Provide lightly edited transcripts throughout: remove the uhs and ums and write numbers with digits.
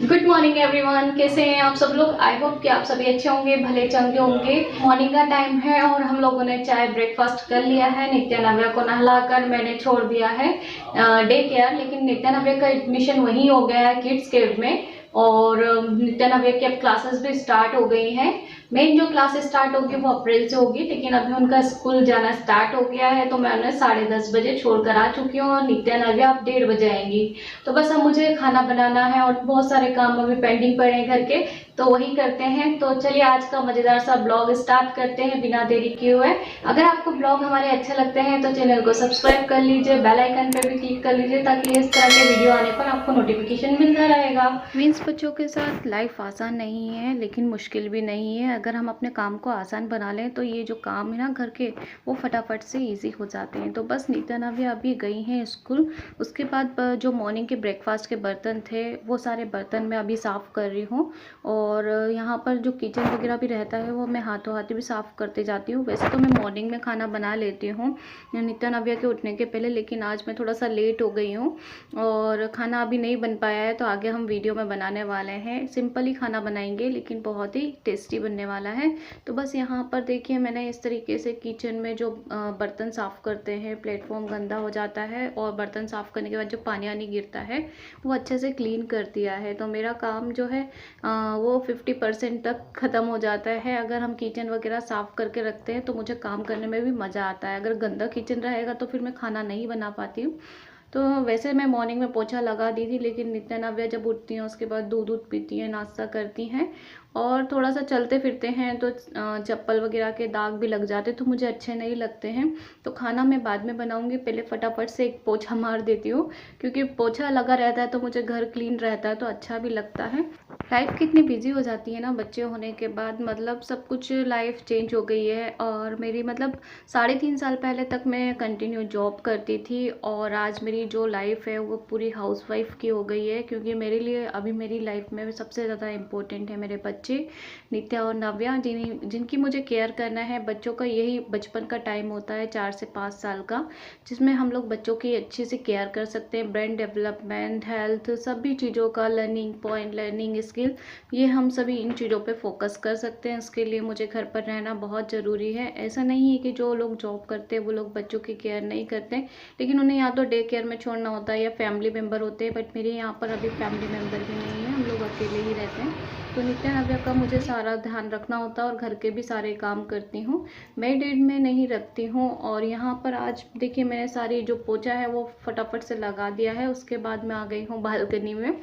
Good morning everyone, कैसे हैं आप सब लोग। आई होप कि आप सभी अच्छे होंगे, भले चंगे होंगे। मॉर्निंग का टाइम है और हम लोगों ने चाय ब्रेकफास्ट कर लिया है। नित्या नव्या को नहलाकर मैंने छोड़ दिया है डे केयर, लेकिन नित्या नव्या का एडमिशन वहीं हो गया है किड्स केयर में। और नित्या नव्या की अब क्लासेस भी स्टार्ट हो गई हैं। मेन जो क्लासेस स्टार्ट होगी वो अप्रैल से होगी, लेकिन अभी उनका स्कूल जाना स्टार्ट हो गया है तो मैं उन्हें 10:30 बजे छोड़कर आ चुकी हूँ और नित्या नव्या अब 1:30 बजे आएंगी। तो बस अब मुझे खाना बनाना है और बहुत सारे काम अभी पेंडिंग पड़े हैं घर के, तो वही करते हैं। तो चलिए आज का मजेदार सा ब्लॉग स्टार्ट करते हैं बिना देरी किए हुए। अगर आपको ब्लॉग हमारे अच्छे लगते हैं तो चैनल को सब्सक्राइब कर लीजिए, बेल आइकन पे भी क्लिक कर लीजिए ताकि इस तरह के वीडियो आने पर आपको नोटिफिकेशन मिलता रहेगा। मीन्स बच्चों के साथ लाइफ आसान नहीं है लेकिन मुश्किल भी नहीं है। अगर हम अपने काम को आसान बना लें तो ये जो काम है ना घर के, वो फटाफट से ईजी हो जाते हैं। तो बस नित्या नव्या अभी गई हैं स्कूल। उसके बाद जो मॉर्निंग के ब्रेकफास्ट के बर्तन थे वो सारे बर्तन मैं अभी साफ़ कर रही हूँ। और यहाँ पर जो किचन वगैरह भी रहता है वो मैं हाथों हाथ भी साफ़ करते जाती हूँ। वैसे तो मैं मॉर्निंग में खाना बना लेती हूँ नित्या नव्या के उठने के पहले, लेकिन आज मैं थोड़ा सा लेट हो गई हूँ और खाना अभी नहीं बन पाया है। तो आगे हम वीडियो में बनाने वाले हैं, सिंपल ही खाना बनाएंगे लेकिन बहुत ही टेस्टी बनने वाला है। तो बस यहाँ पर देखिए मैंने इस तरीके से किचन में जो बर्तन साफ़ करते हैं, प्लेटफॉर्म गंदा हो जाता है और बर्तन साफ़ करने के बाद जो पानी वानी गिरता है वो अच्छे से क्लीन कर दिया है। तो मेरा काम जो है वो 50% तक ख़त्म हो जाता है। अगर हम किचन वगैरह साफ़ करके रखते हैं तो मुझे काम करने में भी मज़ा आता है। अगर गंदा किचन रहेगा तो फिर मैं खाना नहीं बना पाती हूँ। तो वैसे मैं मॉर्निंग में पोछा लगा दी थी, लेकिन नित्या नव्या जब उठती हैं उसके बाद दूध पीती हैं, नाश्ता करती हैं और थोड़ा सा चलते फिरते हैं तो चप्पल वगैरह के दाग भी लग जाते तो मुझे अच्छे नहीं लगते हैं। तो खाना मैं बाद में बनाऊंगी, पहले फटाफट से एक पोछा मार देती हूँ क्योंकि पोछा लगा रहता है तो मुझे घर क्लीन रहता है तो अच्छा भी लगता है। लाइफ कितनी बिजी हो जाती है ना बच्चे होने के बाद, मतलब सब कुछ लाइफ चेंज हो गई है। और मेरी मतलब 3.5 साल पहले तक मैं कंटिन्यू जॉब करती थी और आज मेरी जो लाइफ है वो पूरी हाउसवाइफ की हो गई है, क्योंकि मेरे लिए अभी मेरी लाइफ में सबसे ज़्यादा इम्पोर्टेंट है मेरे बच्चे नित्या और नव्या, जिनकी मुझे केयर करना है। बच्चों का यही बचपन का टाइम होता है 4 से 5 साल का, जिसमें हम लोग बच्चों की अच्छे से केयर कर सकते हैं। ब्रेन डेवलपमेंट, हेल्थ, सभी चीज़ों का लर्निंग पॉइंट, लर्निंग स्किल, ये हम सभी इन चीज़ों पे फोकस कर सकते हैं। इसके लिए मुझे घर पर रहना बहुत ज़रूरी है। ऐसा नहीं है कि जो लोग जॉब करते हैं वो लोग बच्चों की केयर नहीं करते, लेकिन उन्हें या तो डे केयर में छोड़ना होता है या फैमिली मेम्बर होते हैं। बट मेरे यहाँ पर अभी फैमिली मेम्बर भी नहीं है, हम लोग अकेले ही रहते हैं। तो नित्या नव्या का मुझे सारा ध्यान रखना होता है और घर के भी सारे काम करती हूँ, मैं डेट में नहीं रखती हूँ। और यहाँ पर आज देखिए मैंने सारी जो पोछा है वो फटाफट से लगा दिया है। उसके बाद मैं आ गई हूँ बालकनी में।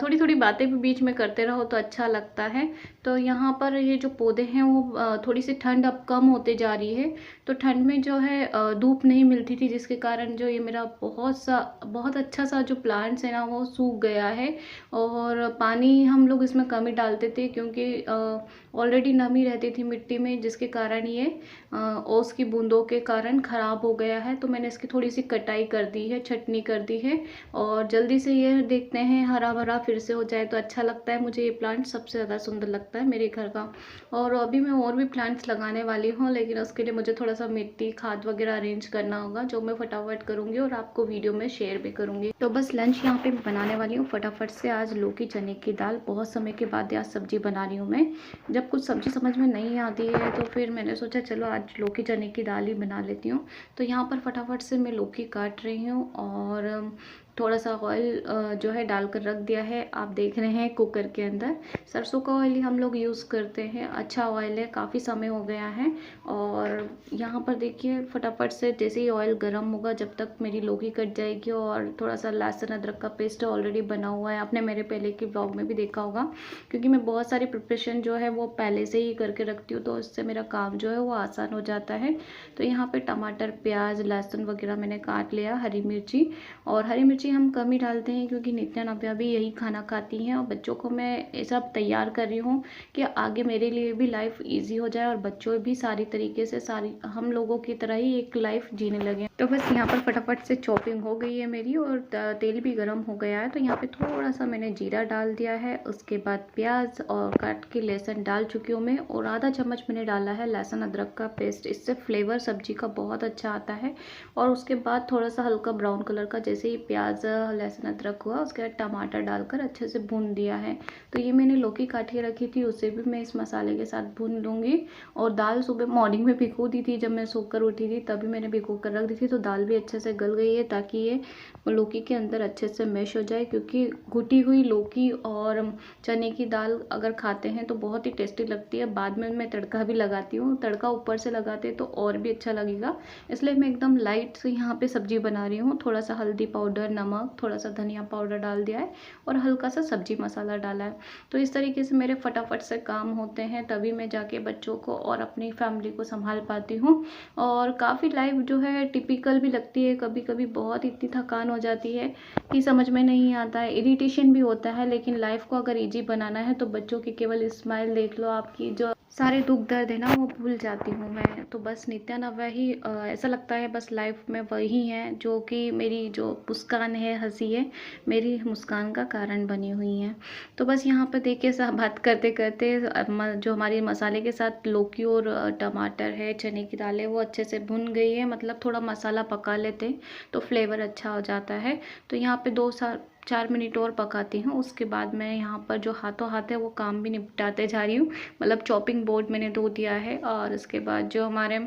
थोड़ी थोड़ी बातें भी बीच में करते रहो तो अच्छा लगता है। तो यहाँ पर ये जो पौधे हैं वो थोड़ी सी ठंड अब कम होते जा रही है, तो ठंड में जो है धूप नहीं मिलती थी, जिसके कारण जो ये मेरा बहुत अच्छा सा जो प्लांट्स है ना वो सूख गया है। और पानी हम लोग इसमें कम ही डालते थे क्योंकि ऑलरेडी नमी रहती थी मिट्टी में, जिसके कारण ये ओस की बूंदों के कारण ख़राब हो गया है। तो मैंने इसकी थोड़ी सी कटाई कर दी है, छटनी कर दी है और जल्दी से ये देखते हैं हरा भरा फिर से हो जाए तो अच्छा लगता है। मुझे ये प्लांट सबसे ज़्यादा सुंदर लगता है मेरे घर का। और अभी मैं और भी प्लांट्स लगाने वाली हूँ, लेकिन उसके लिए मुझे थोड़ा सा मिट्टी खाद वगैरह अरेंज करना होगा, जो मैं फटाफट करूँगी और आपको वीडियो में शेयर भी करूँगी। तो बस लंच यहाँ पे बनाने वाली हूँ फटाफट से। आज लौकी चने की दाल, बहुत समय के बाद आज सब्जी बना रही हूँ मैं। जब कुछ सब्जी समझ में नहीं आती है तो फिर मैंने सोचा चलो आज लौकी चने की दाल ही बना लेती हूँ। तो यहाँ पर फटाफट से मैं लौकी काट रही हूँ और थोड़ा सा ऑयल जो है डालकर रख दिया है। आप देख रहे हैं कुकर के अंदर सरसों का ऑयल ही हम लोग यूज़ करते हैं, अच्छा ऑयल है, काफ़ी समय हो गया है। और यहाँ पर देखिए फटाफट से जैसे ही ऑयल गर्म होगा, जब तक मेरी लौकी कट जाएगी और थोड़ा सा लहसुन अदरक का पेस्ट ऑलरेडी बना हुआ है, आपने मेरे पहले के ब्लॉग में भी देखा होगा, क्योंकि मैं बहुत सारी प्रिपरेशन जो है वो पहले से ही करके रखती हूँ तो इससे मेरा काम जो है वो आसान हो जाता है। तो यहाँ पे टमाटर, प्याज, लहसुन वगैरह मैंने काट लिया, हरी मिर्ची, और हरी मिर्ची हम कम ही डालते हैं क्योंकि नित्या नव्या भी यही खाना खाती हैं और बच्चों को मैं ये सब तैयार कर रही हूँ कि आगे मेरे लिए भी लाइफ ईजी हो जाए और बच्चों भी सारी तरीके से सारी हम लोगों की तरह ही एक लाइफ जीने लगे। तो बस यहाँ पर फटाफट से चॉपिंग हो गई है मेरी और तेल भी गर्म हो गया है। तो यहाँ पे थोड़ा सा मैंने जीरा डाल दिया है, उसके बाद प्याज और काट के लहसुन डाल चुकी हूँ मैं, और आधा चम्मच मैंने डाला है लहसुन अदरक का पेस्ट, इससे फ्लेवर सब्जी का बहुत अच्छा आता है। और उसके बाद थोड़ा सा हल्का ब्राउन कलर का जैसे ही प्याज प्याज लहसुन अदरक हुआ, उसके बाद टमाटर डालकर अच्छे से भून दिया है। तो ये मैंने लौकी काट के रखी थी, उसे भी मैं इस मसाले के साथ भून लूँगी। और दाल सुबह मॉर्निंग में भिगो दी थी, जब मैं सोकर उठी थी तभी मैंने भिगो कर रख दी थी। तो दाल भी अच्छे से गल गई है ताकि ये लौकी के अंदर अच्छे से मैश हो जाए, क्योंकि घुटी हुई लौकी और चने की दाल अगर खाते हैं तो बहुत ही टेस्टी लगती है। बाद में मैं तड़का भी लगाती हूँ, तड़का ऊपर से लगाते तो और भी अच्छा लगेगा। इसलिए मैं एकदम लाइट से यहाँ पे सब्जी बना रही हूँ। थोड़ा सा हल्दी पाउडर, नमक, थोड़ा सा धनिया पाउडर डाल दिया है और हल्का सा सब्जी मसाला डाला है। तो इस तरीके से मेरे फटाफट से काम होते हैं, तभी मैं जाके बच्चों को और अपनी फैमिली को संभाल पाती हूँ। और काफ़ी लाइफ जो है टिपिकल भी लगती है, कभी कभी बहुत इतनी थकान हो जाती है कि समझ में नहीं आता है, इरिटेशन भी होता है। लेकिन लाइफ को अगर इजी बनाना है तो बच्चों की केवल स्माइल देख लो, आपकी जो सारे दुख दर्द है ना वो भूल जाती हूँ मैं। तो बस नित्या नव्या ही ऐसा लगता है बस लाइफ में वही है जो कि मेरी जो मुस्कान है, हंसी है, मेरी मुस्कान का कारण बनी हुई हैं। तो बस यहाँ पर देखिए सब बात करते करते जो हमारी मसाले के साथ लौकी और टमाटर है, चने की दाल है, वो अच्छे से भुन गई है। मतलब थोड़ा मसाला पका लेते तो फ्लेवर अच्छा हो जाता है। तो यहाँ पे 4 मिनट और पकाती हूँ। उसके बाद मैं यहाँ पर जो हाथों हाथ है वो काम भी निपटाते जा रही हूँ। मतलब चॉपिंग बोर्ड मैंने धो दिया है और उसके बाद जो हमारे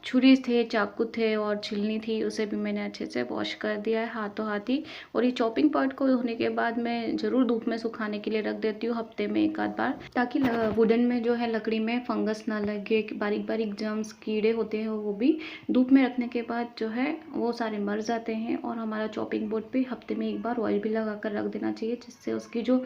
छुरी थे, चाकू थे और छिलनी थी, उसे भी मैंने अच्छे से वॉश कर दिया है हाथों हाथ ही। और ये चॉपिंग बोर्ड को धोने के बाद मैं ज़रूर धूप में सुखाने के लिए रख देती हूँ हफ्ते में एक आध बार, ताकि वुडन में जो है लकड़ी में फंगस ना लगे, बारीक बारीक जर्म्स कीड़े होते हैं वो भी धूप में रखने के बाद जो है वो सारे मर जाते हैं। और हमारा चॉपिंग बोर्ड पे हफ्ते में एक बार ऑयल भी लगा कर रख देना चाहिए, जिससे उसकी जो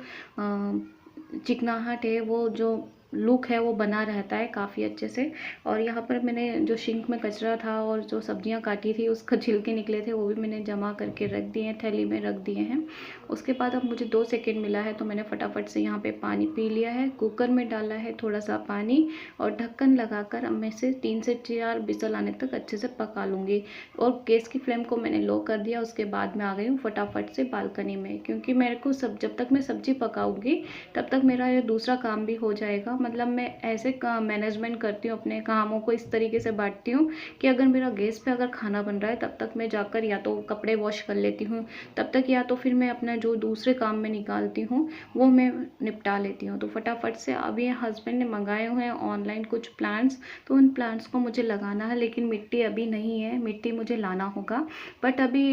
चिकनाहट है, वो जो लुक है वो बना रहता है काफ़ी अच्छे से। और यहाँ पर मैंने जो सिंक में कचरा था और जो सब्जियाँ काटी थी उसका छिलके निकले थे, वो भी मैंने जमा करके रख दिए हैं, थैली में रख दिए हैं। उसके बाद अब मुझे 2 सेकेंड मिला है तो मैंने फटाफट से यहाँ पे पानी पी लिया है। कुकर में डाला है थोड़ा सा पानी और ढक्कन लगाकर अब मैं इसे 3 से 4 विसल आने तक अच्छे से पका लूँगी। और गैस की फ्लेम को मैंने लो कर दिया। उसके बाद मैं आ गई हूँ फटाफट से बालकनी में, क्योंकि मेरे को जब तक मैं सब्जी पकाऊँगी तब तक मेरा ये दूसरा काम भी हो जाएगा। मतलब मैं ऐसे मैनेजमेंट करती हूँ, अपने कामों को इस तरीके से बांटती हूँ कि अगर मेरा गैस पे अगर खाना बन रहा है तब तक मैं जाकर या तो कपड़े वॉश कर लेती हूँ तब तक, या तो फिर मैं अपना जो दूसरे काम में निकालती हूँ वो मैं निपटा लेती हूँ। तो फटाफट से अभी हस्बैंड ने मंगाए हुए हैं ऑनलाइन कुछ प्लांट्स, तो उन प्लांट्स को मुझे लगाना है, लेकिन मिट्टी अभी नहीं है, मिट्टी मुझे लाना होगा। बट अभी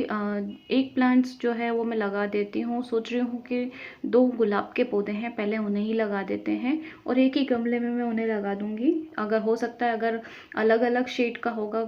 एक प्लांट्स जो है वो मैं लगा देती हूँ। सोच रही हूँ कि 2 गुलाब के पौधे हैं, पहले उन्हें ही लगा देते हैं और एक ही गमले में मैं उन्हें लगा दूंगी। अगर हो सकता है अगर अलग अलग शेड का होगा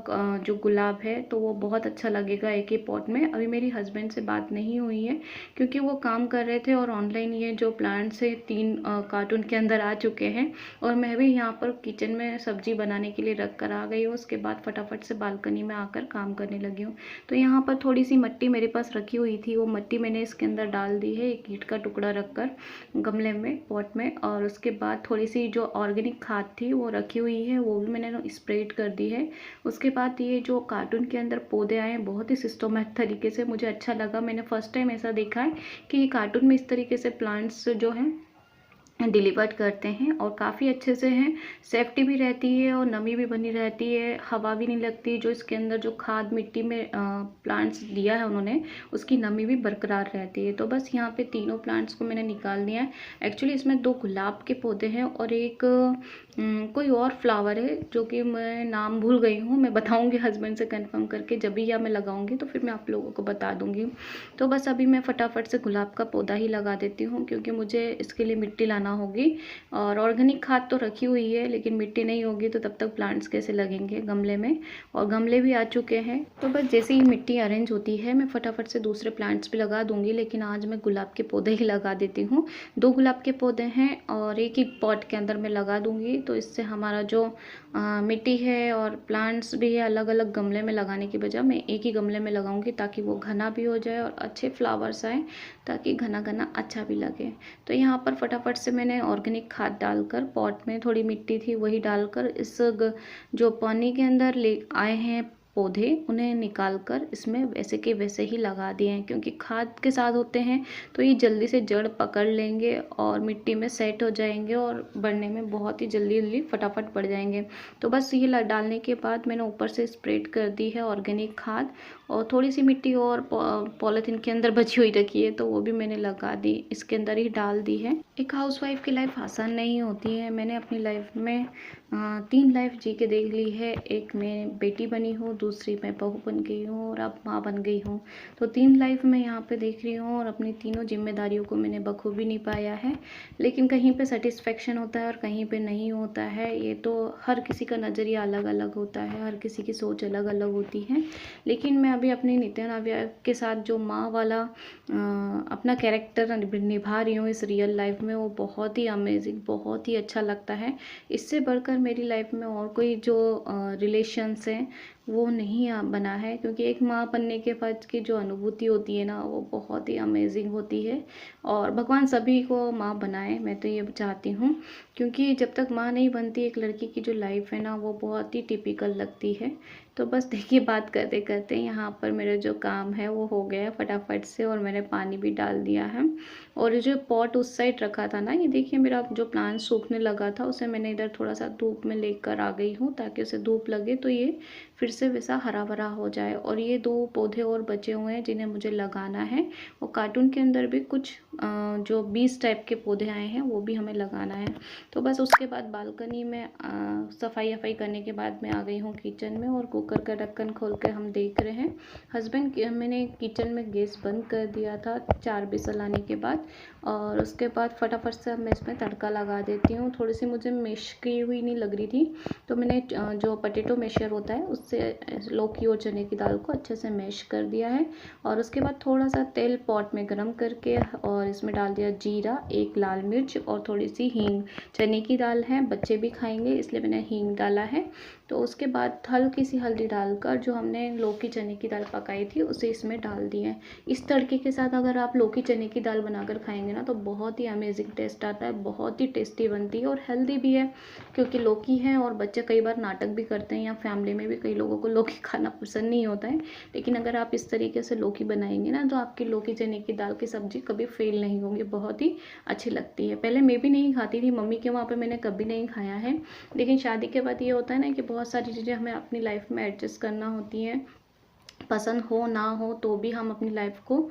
जो गुलाब है तो वो बहुत अच्छा लगेगा एक ही पॉट में। अभी मेरी हस्बैंड से बात नहीं हुई है क्योंकि वो काम कर रहे थे और ऑनलाइन ये जो प्लांट्स है 3 कार्टून के अंदर आ चुके हैं और मैं भी यहाँ पर किचन में सब्जी बनाने के लिए रख कर आ गई हूँ। उसके बाद फटाफट से बालकनी में आकर काम करने लगी हूँ। तो यहाँ पर थोड़ी सी मिट्टी मेरे पास रखी हुई थी, वो मिट्टी मैंने इसके अंदर डाल दी है, एक ईंट का टुकड़ा रखकर गमले में, पॉट में। और उसके बाद थोड़ी सी जो ऑर्गेनिक खाद थी वो रखी हुई है, वो भी मैंने स्प्रेड कर दी है। उसके बाद ये जो कार्टून के अंदर पौधे आए हैं बहुत ही सिस्टमैटिक तरीके से, मुझे अच्छा लगा। मैंने फर्स्ट टाइम ऐसा देखा है कि ये कार्टून में इस तरीके से प्लांट्स जो हैं डिलीवर्ड करते हैं और काफ़ी अच्छे से हैं। सेफ्टी भी रहती है और नमी भी बनी रहती है, हवा भी नहीं लगती। जो इसके अंदर जो खाद मिट्टी में प्लांट्स दिया है उन्होंने, उसकी नमी भी बरकरार रहती है। तो बस यहाँ पे तीनों प्लांट्स को मैंने निकाल दिया है। एक्चुअली इसमें 2 गुलाब के पौधे हैं और एक कोई और फ्लावर है जो कि मैं नाम भूल गई हूँ। मैं बताऊँगी हस्बैंड से कंफर्म करके, जब भी या मैं लगाऊंगी तो फिर मैं आप लोगों को बता दूँगी। तो बस अभी मैं फटाफट से गुलाब का पौधा ही लगा देती हूँ क्योंकि मुझे इसके लिए मिट्टी लाना होगी। और ऑर्गेनिक खाद तो रखी हुई है लेकिन मिट्टी नहीं होगी तो तब तक प्लांट्स कैसे लगेंगे गमले में। और गमले भी आ चुके हैं, तो बस जैसे ही मिट्टी अरेंज होती है मैं फटाफट से दूसरे प्लांट्स भी लगा दूंगी। लेकिन आज मैं गुलाब के पौधे ही लगा देती हूँ। 2 गुलाब के पौधे हैं और एक ही पॉट के अंदर मैं लगा दूंगी। तो इससे हमारा जो मिट्टी है और प्लांट्स भी है, अलग अलग गमले में लगाने की बजाय मैं एक ही गमले में लगाऊंगी ताकि वो घना भी हो जाए और अच्छे फ्लावर्स आए, ताकि घना घना अच्छा भी लगे। तो यहाँ पर फटाफट से मैंने ऑर्गेनिक खाद डालकर, पॉट में थोड़ी मिट्टी थी वही डालकर, इस जो पानी के अंदर ले आए हैं पौधे उन्हें निकाल कर इसमें वैसे के वैसे ही लगा दिए हैं। क्योंकि खाद के साथ होते हैं तो ये जल्दी से जड़ पकड़ लेंगे और मिट्टी में सेट हो जाएंगे और बढ़ने में बहुत ही जल्दी जल्दी फटाफट बढ़ जाएंगे। तो बस ये डालने के बाद मैंने ऊपर से स्प्रेड कर दी है ऑर्गेनिक खाद और थोड़ी सी मिट्टी और पॉलीथीन के अंदर बची हुई रखी है, तो वो भी मैंने लगा दी, इसके अंदर ही डाल दी है। एक हाउसवाइफ की लाइफ आसान नहीं होती है। मैंने अपनी लाइफ में 3 लाइफ जी के देख ली है। एक मैं बेटी बनी हूँ, दूसरी मैं बहू बन गई हूँ और अब माँ बन गई हूँ। तो 3 लाइफ मैं यहाँ पे देख रही हूँ और अपनी तीनों जिम्मेदारियों को मैंने बखूबी निभाया है। लेकिन कहीं पे सेटिस्फेक्शन होता है और कहीं पे नहीं होता है। ये तो हर किसी का नज़रिया अलग अलग होता है, हर किसी की सोच अलग अलग होती है। लेकिन मैं अभी अपनी नित्या नव्या के साथ जो माँ वाला अपना कैरेक्टर निभा रही हूँ इस रियल लाइफ में, वो बहुत ही अमेजिंग, बहुत ही अच्छा लगता है। इससे बढ़कर मेरी लाइफ में और कोई जो रिलेशंस हैं वो नहीं बना है, क्योंकि एक माँ बनने के बाद की जो अनुभूति होती है ना, वो बहुत ही अमेजिंग होती है। और भगवान सभी को माँ बनाए, मैं तो ये चाहती हूँ, क्योंकि जब तक माँ नहीं बनती एक लड़की की जो लाइफ है ना, वो बहुत ही टिपिकल लगती है। तो बस देखिए, बात करते करते यहाँ पर मेरा जो काम है वो हो गया फटाफट से, और मैंने पानी भी डाल दिया है। और ये जो पॉट उस साइड रखा था ना, ये देखिए मेरा जो प्लांट सूखने लगा था, उसे मैंने इधर थोड़ा सा धूप में लेकर आ गई हूँ, ताकि उसे धूप लगे तो ये फिर से वैसा हरा भरा हो जाए। और ये 2 पौधे और बचे हुए हैं जिन्हें मुझे लगाना है। और कार्टून के अंदर भी कुछ जो 20 टाइप के पौधे आए हैं वो भी हमें लगाना है। तो बस उसके बाद बालकनी में सफाई वफाई करने के बाद मैं आ गई हूँ किचन में, और कुकर का ढक्कन खोल कर हम देख रहे हैं। हस्बैंड मैंने किचन में गैस बंद कर दिया था 4 विसल आने के बाद, और उसके बाद फटाफट से अब मैं इसमें तड़का लगा देती हूँ। थोड़ी सी मुझे मैश की हुई नहीं लग रही थी, तो मैंने जो पोटैटो मैशर होता है उससे लौकी और चने की दाल को अच्छे से मैश कर दिया है। और उसके बाद थोड़ा सा तेल पॉट में गरम करके और इसमें डाल दिया जीरा, 1 लाल मिर्च और थोड़ी सी हींग। चने की दाल है, बच्चे भी खाएंगे इसलिए मैंने हींग डाला है। तो उसके बाद हल्की सी हल्दी डालकर जो हमने लौकी चने की दाल पकाई थी उसे इसमें डाल दिए। इस तड़के के साथ अगर आप लौकी चने की दाल बनाकर खाएंगे ना, तो बहुत ही अमेजिंग टेस्ट आता है, बहुत ही टेस्टी बनती है और हेल्दी भी है, क्योंकि लौकी है। और बच्चे कई बार नाटक भी करते हैं, या फैमिली में भी कई लोगों को लौकी खाना पसंद नहीं होता है। लेकिन अगर आप इस तरीके से लौकी बनाएंगे ना, तो आपकी लौकी चने की दाल की सब्जी कभी फेल नहीं होगी, बहुत ही अच्छी लगती है। पहले मैं भी नहीं खाती थी, मम्मी के वहाँ पे मैंने कभी नहीं खाया है। लेकिन शादी के बाद ये होता है ना कि बहुत सारी चीज़ें हमें अपनी लाइफ में एडजस्ट करना होती हैं, पसंद हो ना हो तो भी हम अपनी लाइफ को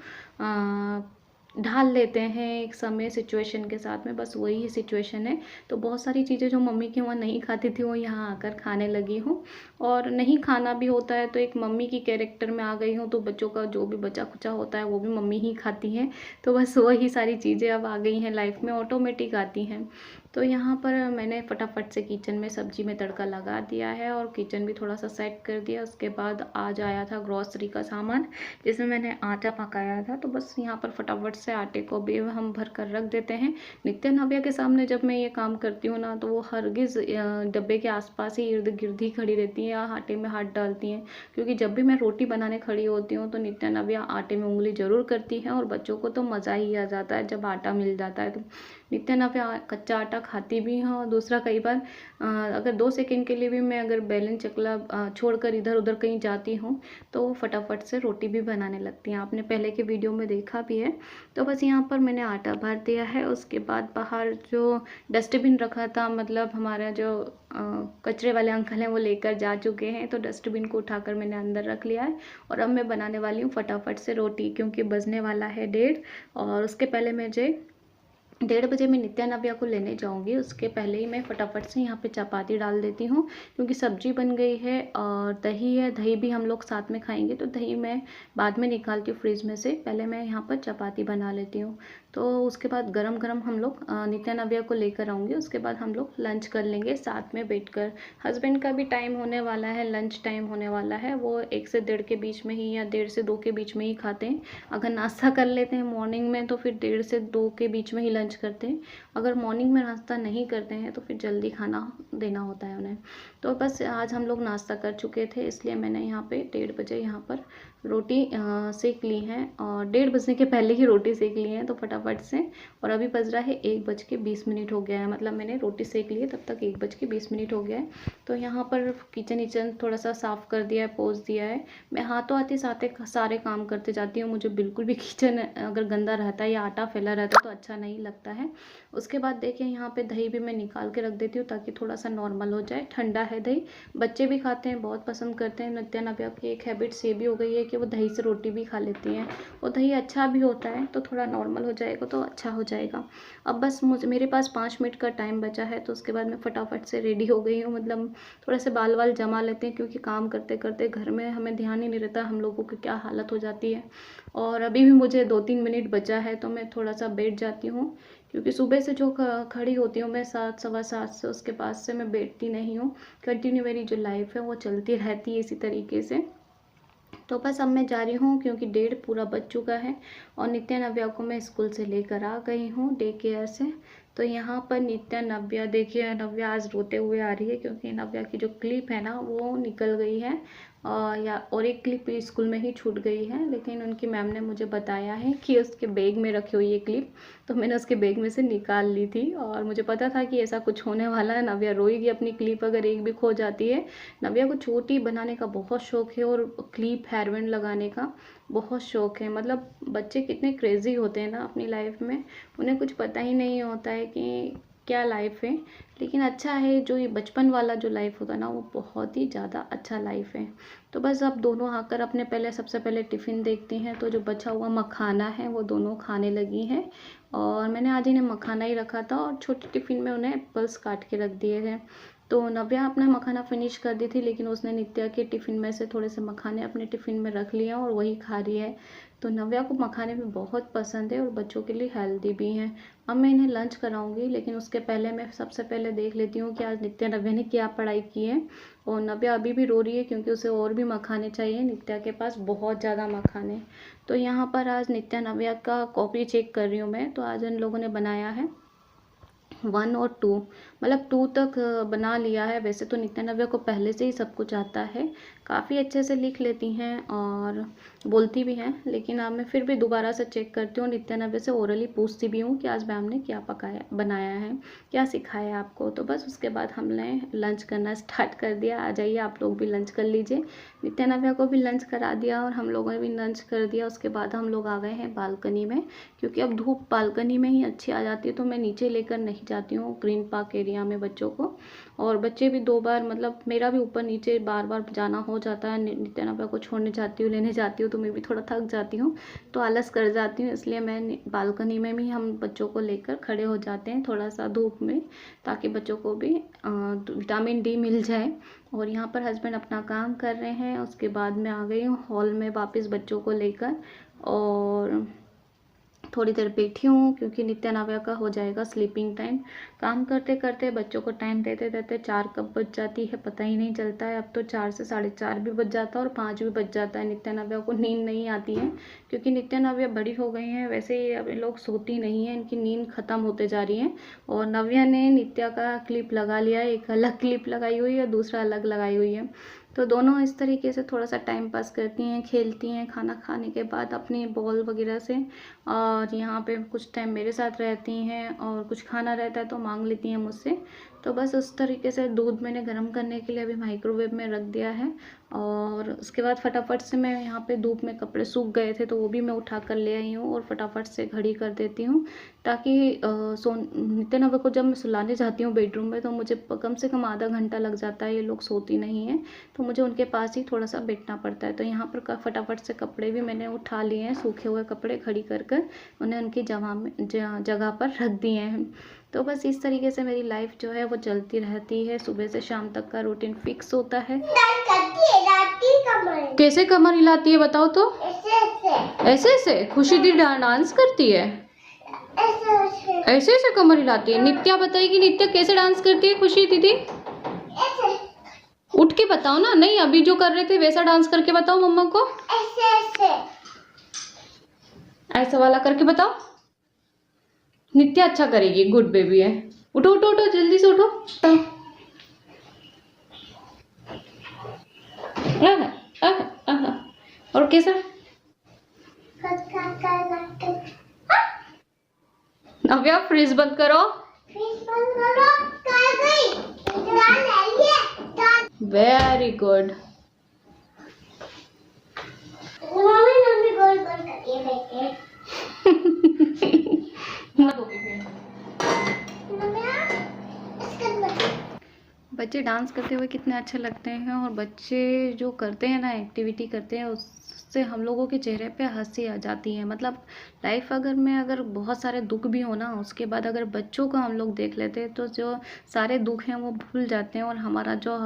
ढाल लेते हैं एक समय सिचुएशन के साथ में। बस वही सिचुएशन है। तो बहुत सारी चीज़ें जो मम्मी के वहाँ नहीं खाती थी वो यहाँ आकर खाने लगी हूँ, और नहीं खाना भी होता है तो एक मम्मी की कैरेक्टर में आ गई हूँ। तो बच्चों का जो भी बचा खुचा होता है वो भी मम्मी ही खाती हैं। तो बस वही सारी चीज़ें अब आ गई हैं लाइफ में, ऑटोमेटिक आती हैं। तो यहाँ पर मैंने फटाफट से किचन में सब्जी में तड़का लगा दिया है और किचन भी थोड़ा सा सेट कर दिया। उसके बाद आज आया था ग्रॉसरी का सामान, जिसमें मैंने आटा पकाया था। तो बस यहाँ पर फटाफट से आटे को भी हम भर कर रख देते हैं। नित्या नव्या के सामने जब मैं ये काम करती हूँ ना, तो वो हरगिज़ डब्बे के आसपास ही इर्द गिर्द ही खड़ी रहती हैं या आटे में हाथ डालती हैं, क्योंकि जब भी मैं रोटी बनाने खड़ी होती हूँ तो नित्या नव्या आटे में उंगली ज़रूर करती है। और बच्चों को तो मज़ा ही आ जाता है जब आटा मिल जाता है। तो नित्या नव्या कच्चा आटा खाती भी हैं। और दूसरा, कई बार अगर 2 सेकंड के लिए भी मैं अगर बेलन चकला छोड़कर इधर उधर कहीं जाती हूँ तो वो फटाफट से रोटी भी बनाने लगती हैं। आपने पहले के वीडियो में देखा भी है। तो बस यहाँ पर मैंने आटा भर दिया है। उसके बाद बाहर जो डस्टबिन रखा था, मतलब हमारा जो कचरे वाले अंकल हैं वो लेकर जा चुके हैं, तो डस्टबिन को उठाकर मैंने अंदर रख लिया है। और अब मैं बनाने वाली हूँ फटाफट से रोटी, क्योंकि बजने वाला है 1:30। और उसके पहले मुझे 1:30 बजे मैं नित्या नव्या को लेने जाऊंगी। उसके पहले ही मैं फटाफट से यहाँ पे चपाती डाल देती हूँ, क्योंकि सब्जी बन गई है और दही है, दही भी हम लोग साथ में खाएंगे। तो दही मैं बाद में निकालती हूँ फ्रिज में से, पहले मैं यहाँ पर चपाती बना लेती हूँ। तो उसके बाद गरम गरम हम लोग नित्या नव्या को लेकर आऊँगी। उसके बाद हम लोग लंच कर लेंगे साथ में बैठकर। हस्बैंड का भी टाइम होने वाला है, लंच टाइम होने वाला है। वो 1 से 1:30 के बीच में ही या 1:30 से 2 के बीच में ही खाते हैं। अगर नाश्ता कर लेते हैं मॉर्निंग में तो फिर 1:30 से 2 के बीच में ही लंच करते हैं। अगर मॉर्निंग में नाश्ता नहीं करते हैं तो फिर जल्दी खाना देना होता है उन्हें। तो बस आज हम लोग नाश्ता कर चुके थे, इसलिए मैंने यहाँ पे 1:30 बजे यहाँ पर रोटी सेक ली है, और 1:30 बजने के पहले ही रोटी सेक ली है तो फटाफट से। और अभी बज रहा है 1:20 हो गया है, मतलब मैंने रोटी सेक ली है तब तक 1:20 हो गया है। तो यहाँ पर किचन थोड़ा सा साफ़ कर दिया है, पोंछ दिया है। मैं हाथों हाथ ही सारे काम करते जाती हूँ। मुझे बिल्कुल भी किचन अगर गंदा रहता है या आटा फैला रहता है तो अच्छा नहीं लगता। लगता है। उसके बाद देखिए यहाँ पे दही भी मैं निकाल के रख देती हूँ ताकि थोड़ा सा नॉर्मल हो जाए। ठंडा है दही, बच्चे भी खाते हैं, बहुत पसंद करते हैं। नित्या नव्या की एक हैबिट से भी हो गई है कि वो दही से रोटी भी खा लेती हैं। वो दही अच्छा भी होता है, तो थोड़ा नॉर्मल हो जाएगा तो अच्छा हो जाएगा। अब बस मेरे पास 5 मिनट का टाइम बचा है, तो उसके बाद मैं फटाफट से रेडी हो गई हूँ। मतलब थोड़ा से बाल वाल जमा लेते हैं, क्योंकि काम करते करते घर में हमें ध्यान ही नहीं रहता हम लोगों की क्या हालत हो जाती है। और अभी भी मुझे 2-3 मिनट बचा है, तो मैं थोड़ा सा बैठ जाती हूँ, क्योंकि सुबह से जो खड़ी होती हूँ मैं 7 सवा 7 से, उसके बाद से मैं बैठती नहीं हूँ। कंटिन्यू मेरी जो लाइफ है वो चलती रहती है इसी तरीके से। तो बस अब मैं जा रही हूँ, क्योंकि 1:30 पूरा बज चुका है और नित्या नव्या को मैं स्कूल से लेकर आ गई हूँ डे केयर से। तो यहाँ पर नित्या नव्या, देखिए नव्या आज रोते हुए आ रही है, क्योंकि नव्या की जो क्लिप है ना वो निकल गई है, और एक क्लिप स्कूल में ही छूट गई है। लेकिन उनकी मैम ने मुझे बताया है कि उसके बैग में रखी हुई है क्लिप, तो मैंने उसके बैग में से निकाल ली थी और मुझे पता था कि ऐसा कुछ होने वाला है। नव्या रोएगी अपनी क्लिप अगर एक भी खो जाती है। नव्या को चोटी बनाने का बहुत शौक है और क्लिप हेयर बैंड लगाने का बहुत शौक है। मतलब बच्चे कितने क्रेजी होते हैं ना अपनी लाइफ में, उन्हें कुछ पता ही नहीं होता है कि क्या लाइफ है। लेकिन अच्छा है, जो ये बचपन वाला जो लाइफ होता है ना वो बहुत ही ज़्यादा अच्छा लाइफ है। तो बस अब दोनों आकर अपने सबसे पहले टिफ़िन देखती हैं, तो जो बचा हुआ मखाना है वो दोनों खाने लगी हैं। और मैंने आज इन्हें मखाना ही रखा था और छोटे टिफ़िन में उन्हें एप्पल्स काट के रख दिए थे। तो नव्या अपना मखाना फिनिश कर दी थी, लेकिन उसने नित्या के टिफ़िन में से थोड़े से मखाने अपने टिफ़िन में रख लिए और वही खा रही है। तो नव्या को मखाने भी बहुत पसंद है और बच्चों के लिए हेल्दी भी हैं। अब मैं इन्हें लंच कराऊंगी, लेकिन उसके पहले मैं सबसे पहले देख लेती हूँ कि आज नित्या नव्या ने क्या पढ़ाई की है। और नव्या अभी भी रो रही है, क्योंकि उसे और भी मखाने चाहिए। नित्या के पास बहुत ज़्यादा मखाने। तो यहाँ पर आज नित्या नव्या का कॉपी चेक कर रही हूँ मैं। तो आज इन लोगों ने बनाया है 1 और 2, मतलब 2 तक बना लिया है। वैसे तो नित्या नव्या को पहले से ही सब कुछ आता है, काफ़ी अच्छे से लिख लेती हैं और बोलती भी हैं। लेकिन अब मैं फिर भी दोबारा से चेक करती हूँ, नित्या नव्या से ओरली पूछती भी हूँ कि आज मैम ने क्या बनाया है, क्या सिखाया आपको। तो बस उसके बाद हमने लंच करना स्टार्ट कर दिया। आ जाइए आप लोग भी लंच कर लीजिए। नित्या नव्या को भी लंच करा दिया और हम लोगों ने भी लंच कर दिया। उसके बाद हम लोग आ गए हैं बालकनी में, क्योंकि अब धूप बालकनी में ही अच्छी आ जाती है, तो मैं नीचे लेकर नहीं जाती हूँ ग्रीन पार्क एरिया में बच्चों को। और बच्चे भी 2 बार, मतलब मेरा भी ऊपर नीचे बार बार जाना हो जाता है। नित्या नव्या को छोड़ने जाती हूँ, लेने जाती हूँ, तो मैं भी थोड़ा थक जाती हूँ, तो आलस कर जाती हूँ। इसलिए मैं बालकनी में भी हम बच्चों को लेकर खड़े हो जाते हैं थोड़ा सा धूप में, ताकि बच्चों को भी विटामिन डी मिल जाए। और यहाँ पर हस्बैंड अपना काम कर रहे हैं। उसके बाद मैं आ गई हूँ हॉल में वापस बच्चों को लेकर, और थोड़ी देर बैठी हूँ, क्योंकि नित्या नव्या का हो जाएगा स्लीपिंग टाइम। काम करते करते बच्चों को टाइम देते देते 4 कब बज जाती है पता ही नहीं चलता है। अब तो 4 से 4:30 भी बज जाता है और 5 भी बज जाता है। नित्या नव्या को नींद नहीं आती है, क्योंकि नित्या नव्या बड़ी हो गई हैं। वैसे ही अब लोग सोती नहीं हैं, इनकी नींद ख़त्म होते जा रही है। और नव्या ने नित्या का क्लिप लगा लिया है, एक अलग क्लिप लगाई हुई है, दूसरा अलग लगाई हुई है। तो दोनों इस तरीके से थोड़ा सा टाइम पास करती हैं, खेलती हैं खाना खाने के बाद अपनी बॉल वगैरह से। और यहाँ पे कुछ टाइम मेरे साथ रहती हैं, और कुछ खाना रहता है तो मांग लेती हैं मुझसे। तो बस उस तरीके से दूध मैंने गर्म करने के लिए अभी माइक्रोवेव में रख दिया है। और उसके बाद फटाफट से मैं यहाँ पे धूप में कपड़े सूख गए थे, तो वो भी मैं उठा कर ले आई हूँ और फटाफट से घड़ी कर देती हूँ, ताकि नित्या नव्या को जब मैं सुलाने जाती हूँ बेडरूम में, तो मुझे कम से कम आधा घंटा लग जाता है। ये लोग सोती नहीं हैं, तो मुझे उनके पास ही थोड़ा सा बैठना पड़ता है। तो यहाँ पर फटाफट से कपड़े भी मैंने उठा लिए हैं, सूखे हुए कपड़े खड़ी कर कर उन्हें उनकी जगह पर रख दिए हैं। तो बस इस तरीके से मेरी लाइफ जो है वो चलती रहती है। सुबह से शाम तक का रूटीन फिक्स होता है। कैसे कमर हिलाती है बताओ तो? ऐसे ऐसे खुशी दी डांस करती है, ऐसे ऐसे कमर हिलाती है। नित्या बताएगी, नित्या कैसे डांस करती है खुशी दीदी? उठ के बताओ ना। नहीं, अभी जो कर रहे थे वैसा डांस करके बताओ मम्मा को। ऐसा वाला करके बताओ। नित्या अच्छा करेगी, गुड बेबी है। उठो उठो उठो, जल्दी से उठो। और कैसा? नव्या फ्रिज बंद करो। Very good. बच्चे डांस करते हुए कितने अच्छे लगते हैं, और बच्चे जो करते हैं ना, एक्टिविटी करते हैं, उससे हम लोगों के चेहरे पे हंसी आ जाती है। मतलब लाइफ अगर बहुत सारे दुख भी हो ना, उसके बाद अगर बच्चों को हम लोग देख लेते हैं तो जो सारे दुख हैं वो भूल जाते हैं, और हमारा जो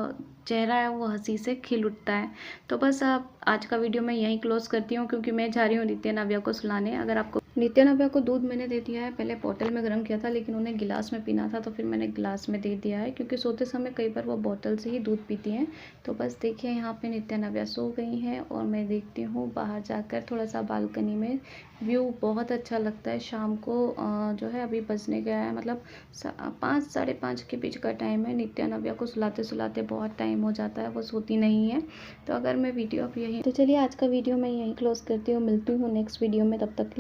चेहरा है वो हंसी से खिल उठता है। तो बस अब आज का वीडियो मैं यहीं क्लोज करती हूँ, क्योंकि मैं जा रही हूँ नित्या नव्या को सुलाने। अगर आपको नित्या नव्या को दूध मैंने दे दिया है, पहले बोतल में गर्म किया था, लेकिन उन्हें गिलास में पीना था तो फिर मैंने गिलास में दे दिया है, क्योंकि सोते समय कई बार वो बोतल से ही दूध पीती हैं। तो बस देखिए, यहाँ पे नित्या नव्या सो गई हैं, और मैं देखती हूँ बाहर जाकर थोड़ा सा बालकनी में व्यू बहुत अच्छा लगता है। शाम को जो है अभी बजने गया है, मतलब 5 साढ़े 5 के बीच का टाइम है। नित्या नव्या को सुलाते सुलाते बहुत टाइम हो जाता है, वो सोती नहीं है। तो अगर मैं वीडियो अब यहीं, तो चलिए आज का वीडियो मैं यहीं क्लोज करती हूँ। मिलती हूँ नेक्स्ट वीडियो में, तब तक के लिए